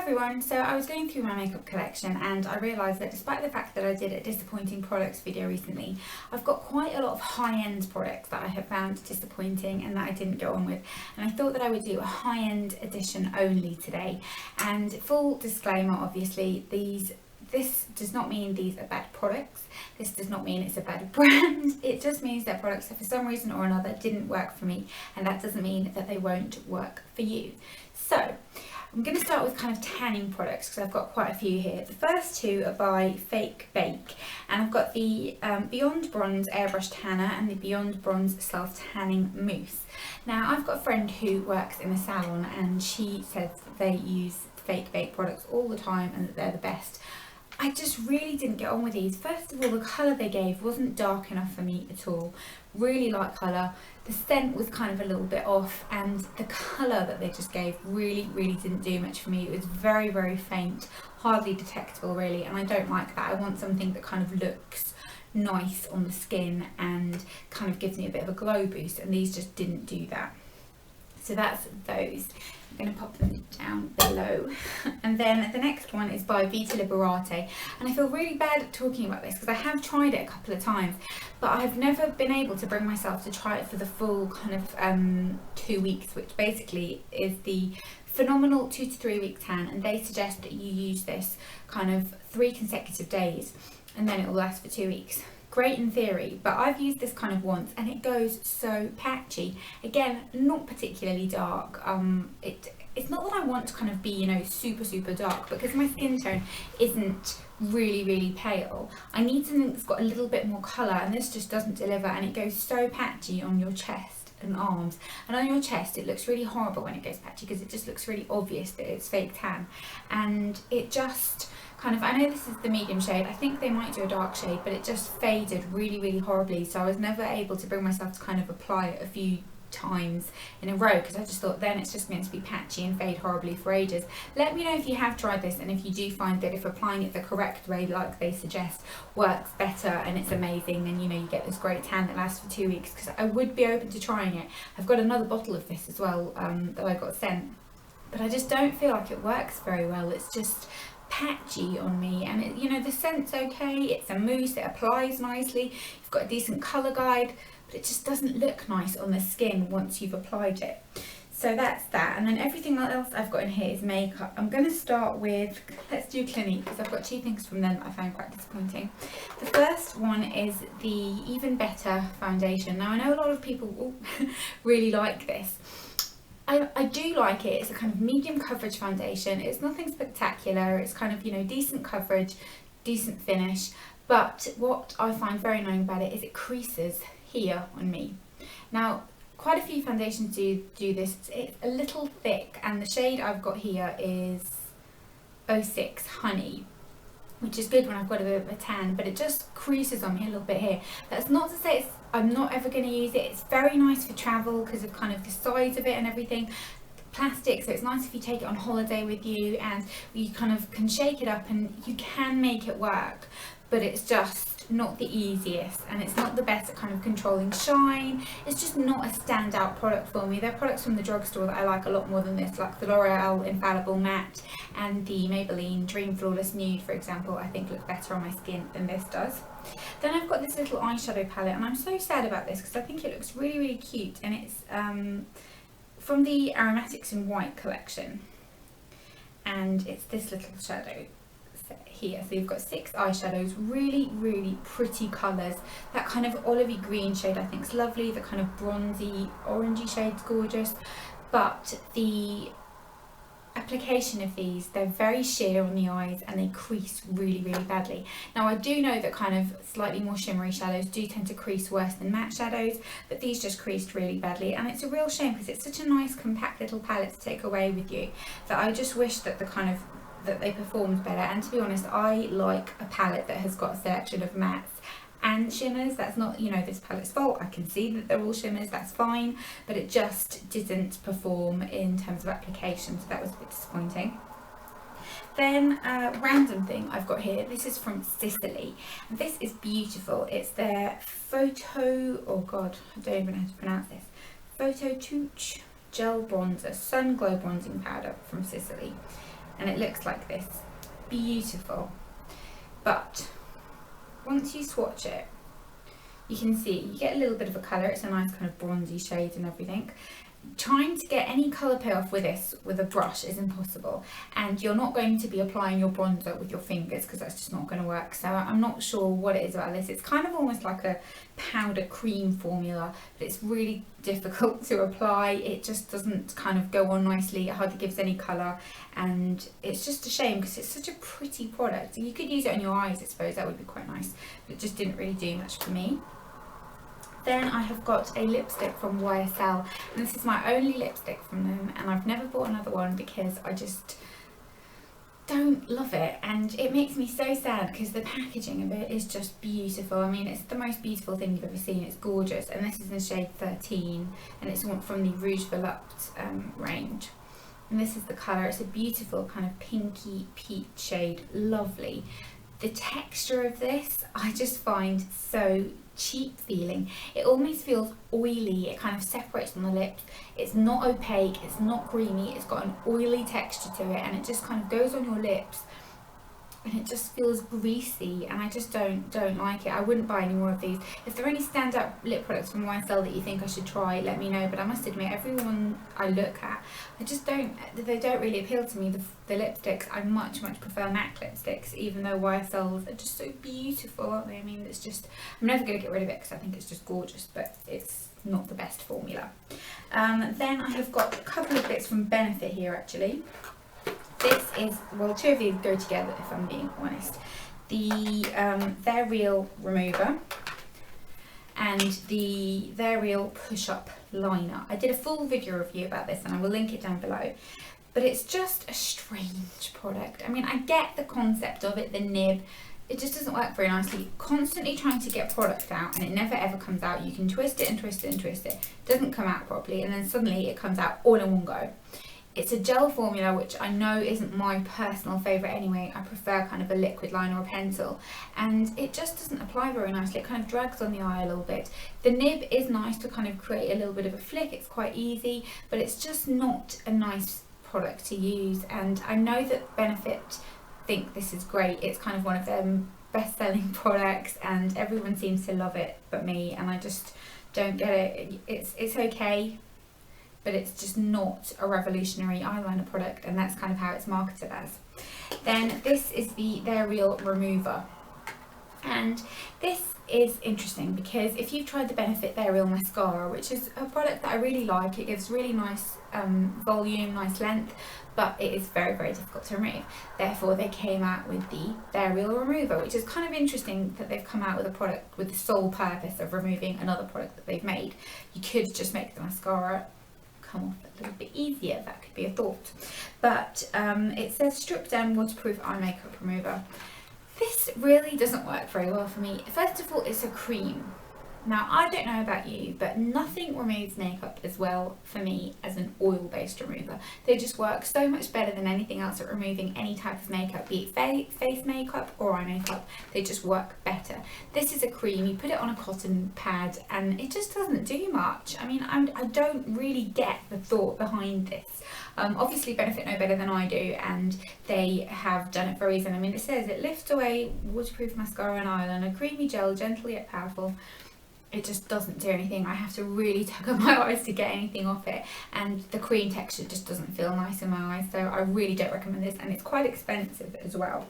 everyone, so I was going through my makeup collection and I realised that despite the fact that I did a disappointing products video recently, I've got quite a lot of high-end products that I have found disappointing and that I didn't go on with, and I thought that I would do a high-end edition only today. And full disclaimer, obviously, this does not mean these are bad products. This does not mean it's a bad brand. It just means that products that for some reason or another didn't work for me, and that doesn't mean that they won't work for you. So I'm going to start with kind of tanning products because I've got quite a few here. The first two are by Fake Bake, and I've got the Beyond Bronze Airbrush Tanner and the Beyond Bronze Self Tanning Mousse. Now I've got a friend who works in a salon and she says that they use Fake Bake products all the time and that they're the best. I just really didn't get on with these. First of all, the colour they gave wasn't dark enough for me at all. Really light colour. The scent was kind of a little bit off, and the colour that they just gave really didn't do much for me. It was very faint, hardly detectable really, and I don't like that. I want something that kind of looks nice on the skin and kind of gives me a bit of a glow boost, and these just didn't do that. So that's those. I'm going to pop them down below. And then the next one is by Vita Liberate, and I feel really bad talking about this because I have tried it a couple of times, but I've never been able to bring myself to try it for the full kind of 2 weeks, which basically is the phenomenal 2 to 3 week tan, and they suggest that you use this kind of 3 consecutive days and then it will last for 2 weeks. Great in theory, but I've used this kind of once and it goes so patchy. Again, not particularly dark. It's not that I want to kind of be, you know, super dark, because my skin tone isn't really pale. I need something that's got a little bit more colour, and this just doesn't deliver, and it goes so patchy on your chest and arms. And on your chest it looks really horrible when it goes patchy because it just looks really obvious that it's fake tan, and it just kind of, I know this is the medium shade, I think they might do a dark shade, but it just faded really horribly, so I was never able to bring myself to kind of apply it a few times in a row because I just thought then it's just going to be patchy and fade horribly for ages. Let me know if you have tried this and if you do find that if applying it the correct way like they suggest works better and it's amazing, and you know, you get this great tan that lasts for 2 weeks, because I would be open to trying it. I've got another bottle of this as well that I got sent, but I just don't feel like it works very well. It's just patchy on me, and it, you know, the scent's okay, it's a mousse, it applies nicely, you've got a decent colour guide, but it just doesn't look nice on the skin once you've applied it. So that's that, and then everything else I've got in here is makeup. I'm going to start with, let's do Clinique, because I've got 2 things from them that I found quite disappointing. The first one is the Even Better foundation. Now I know a lot of people really like this. I do like it. It's a kind of medium coverage foundation. It's nothing spectacular. It's kind of, you know, decent coverage, decent finish. But what I find very annoying about it is it creases here on me. Now, quite a few foundations do this. It's a little thick, and the shade I've got here is 06 Honey, which is good when I've got a bit of a tan, but it just creases on me a little bit here. That's not to say I'm not ever going to use it. It's very nice for travel because of kind of the size of it and everything. Plastic, so it's nice if you take it on holiday with you and you kind of can shake it up and you can make it work, but it's just not the easiest, and it's not the best at kind of controlling shine. It's just not a standout product for me. There are products from the drugstore that I like a lot more than this, like the L'Oreal Infallible Matte and the Maybelline Dream Flawless Nude, for example, I think look better on my skin than this does. Then I've got this little eyeshadow palette, and I'm so sad about this because I think it looks really cute, and it's from the Aromatics in White collection, and it's this little shadow set here. So you've got 6 eyeshadows, really pretty colours. That kind of olivey green shade I think is lovely, the kind of bronzy orangey shade's gorgeous, but the application of these, they're very sheer on the eyes and they crease really badly. Now I do know that kind of slightly more shimmery shadows do tend to crease worse than matte shadows, but these just creased really badly, and it's a real shame because it's such a nice compact little palette to take away with you that I just wish that that they performed better. And to be honest, I like a palette that has got a selection of mattes and shimmers. That's not, you know, this palette's fault. I can see that they're all shimmers, that's fine, but it just didn't perform in terms of application, so that was a bit disappointing. Then random thing I've got here, this is from Sisley, and this is beautiful. It's their Photo, oh god, I don't even know how to pronounce this, Photo Touch Gel Bronzer Sun Glow Bronzing Powder from Sisley. and it looks like this. Beautiful. But once you swatch it, you can see you get a little bit of a colour. It's a nice kind of bronzy shade and everything. Trying to get any colour payoff with this with a brush is impossible, and you're not going to be applying your bronzer with your fingers because that's just not going to work. So I'm not sure what it is about this. It's kind of almost like a powder cream formula, but it's really difficult to apply. It just doesn't kind of go on nicely. It hardly gives any colour, and it's just a shame because it's such a pretty product. You could use it on your eyes, I suppose. That would be quite nice, but it just didn't really do much for me. Then I have got a lipstick from YSL, and this is my only lipstick from them, and I've never bought another one because I just don't love it, and it makes me so sad because the packaging of it is just beautiful. I mean, it's the most beautiful thing you've ever seen. It's gorgeous, and this is in shade 13, and it's one from the Rouge Volupte range. And this is the colour. It's a beautiful kind of pinky peach shade, lovely. The texture of this I just find so cheap feeling. It almost feels oily. It kind of separates on the lips. It's not opaque, it's not creamy, it's got an oily texture to it, and it just kind of goes on your lips and it just feels greasy, and I just don't like it. I wouldn't buy any more of these. If there are any standout lip products from YSL that you think I should try, let me know, but I must admit, everyone I look at, they don't really appeal to me. The lipsticks, I much prefer MAC lipsticks, even though YSLs are just so beautiful, aren't they? I mean, it's just, I'm never going to get rid of it because I think it's just gorgeous, but it's not the best formula. Then I have got a couple of bits from Benefit here actually. This is, well, two of these go together if I'm being honest. The They're Real Remover and the They're Real Push-Up Liner. I did a full video review about this and I will link it down below. But it's just a strange product. I mean, I get the concept of it, the nib. It just doesn't work very nicely. Constantly trying to get product out and it never ever comes out. You can twist it and twist it and twist it. It doesn't come out properly, and then suddenly it comes out all in one go. It's a gel formula, which I know isn't my personal favourite anyway. I prefer kind of a liquid line or a pencil, and it just doesn't apply very nicely. It kind of drags on the eye a little bit. The nib is nice to kind of create a little bit of a flick. It's quite easy, but it's just not a nice product to use. And I know that Benefit think this is great. It's kind of one of their best-selling products and everyone seems to love it but me, and I just don't get it. It's okay, but it's just not a revolutionary eyeliner product, and that's kind of how it's marketed as. Then this is the They're Real Remover, and this is interesting because if you've tried the Benefit They're Real Mascara, which is a product that I really like, it gives really nice volume, nice length, but it is very difficult to remove. Therefore they came out with the They're Real Remover, which is kind of interesting that they've come out with a product with the sole purpose of removing another product that they've made. You could just make the mascara come off a little bit easier. That could be a thought, but it says strip down waterproof eye makeup remover. This really doesn't work very well for me. First of all, it's a cream. Now, I don't know about you, but nothing removes makeup as well for me as an oil-based remover. They just work so much better than anything else at removing any type of makeup, be it face makeup or eye makeup. They just work better. This is a cream. You put it on a cotton pad and it just doesn't do much. I mean, I don't really get the thought behind this. Obviously Benefit know better than I do, and they have done it for a reason. I mean, it says it lifts away waterproof mascara and eyeliner, creamy gel, gentle yet powerful. It just doesn't do anything. I have to really tug at my eyes to get anything off it, and the cream texture just doesn't feel nice in my eyes, so I really don't recommend this, and it's quite expensive as well.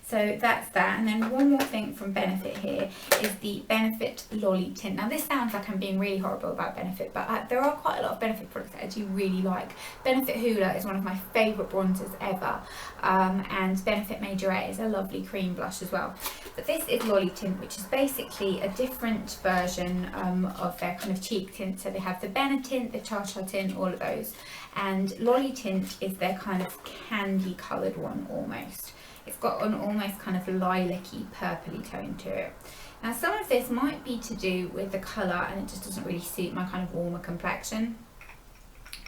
So that's that. And then one more thing from Benefit here is the Benefit Lolly Tint. Now this sounds like I'm being really horrible about Benefit, but there are quite a lot of Benefit products that I do really like. Benefit Hoola is one of my favourite bronzers ever, and Benefit Majorette is a lovely cream blush as well. But this is Lolly Tint, which is basically a different version of their kind of cheek tint. So they have the Benna Tint, the Cha Cha Tint, all of those. And Lolly Tint is their kind of candy coloured one almost. It's got an almost kind of lilac-y, purpley tone to it. Now some of this might be to do with the colour, and it just doesn't really suit my kind of warmer complexion.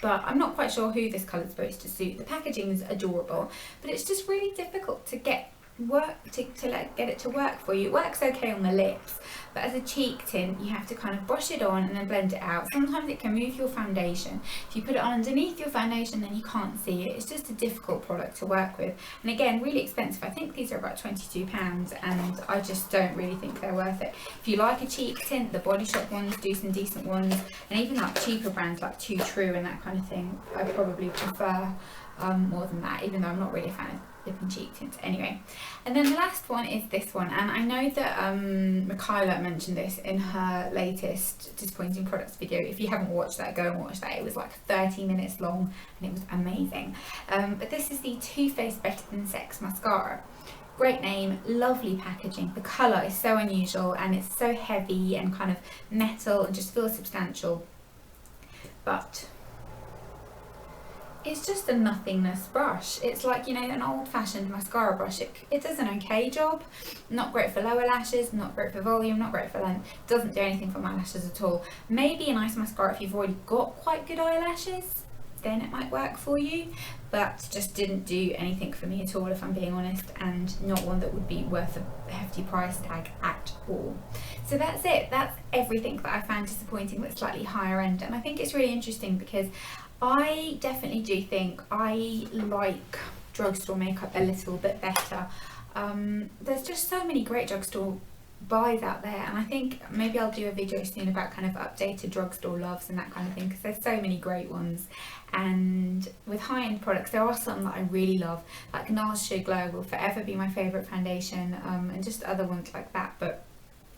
But I'm not quite sure who this colour is supposed to suit. The packaging is adorable, but it's just really difficult to get get it to work for you. It works okay on the lips, but as a cheek tint you have to kind of brush it on and then blend it out. Sometimes it can move your foundation. If you put it on underneath your foundation then you can't see it. It's just a difficult product to work with, and again really expensive. I think these are about £22 and I just don't really think they're worth it. If you like a cheek tint, the Body Shop ones do some decent ones, and even like cheaper brands like Too True and that kind of thing I probably prefer more than that, even though I'm not really a fan of lip and cheek tints anyway. And then the last one is this one, and I know that Michaela mentioned this in her latest disappointing products video. If you haven't watched that, go and watch that. It was like 30 minutes long and it was amazing. But this is the Too Faced Better Than Sex mascara. Great name, lovely packaging. The colour is so unusual and it's so heavy and kind of metal and just feels substantial, but it's just a nothingness brush. It's like, you know, an old-fashioned mascara brush. It does an okay job. Not great for lower lashes, not great for volume, not great for length. Doesn't do anything for my lashes at all. Maybe a nice mascara if you've already got quite good eyelashes, then it might work for you, but just didn't do anything for me at all, if I'm being honest, and not one that would be worth a hefty price tag at all. So that's it. That's everything that I found disappointing that's slightly higher end, and I think it's really interesting because I definitely do think I like drugstore makeup a little bit better. There's just so many great drugstore buys out there, and I think maybe I'll do a video soon about kind of updated drugstore loves and that kind of thing, because there's so many great ones. And with high-end products there are some that I really love, like NARS Sheer Glow will forever be my favourite foundation, and just other ones like that, but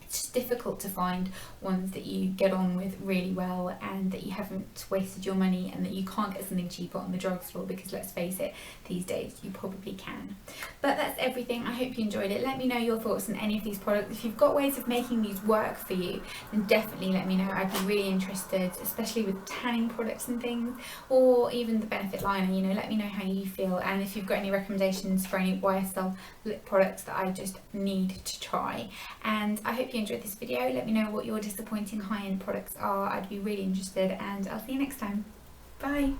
it's just difficult to find ones that you get on with really well and that you haven't wasted your money, and that you can't get something cheaper on the drugstore, because let's face it, these days you probably can. But that's everything. I hope you enjoyed it. Let me know your thoughts on any of these products. If you've got ways of making these work for you, then definitely let me know. I'd be really interested, especially with tanning products and things, or even the Benefit liner. You know, let me know how you feel, and if you've got any recommendations for any YSL lip products that I just need to try. And I hope you enjoyed this video. Let me know what your disappointing high-end products are. I'd be really interested, and I'll see you next time. Bye.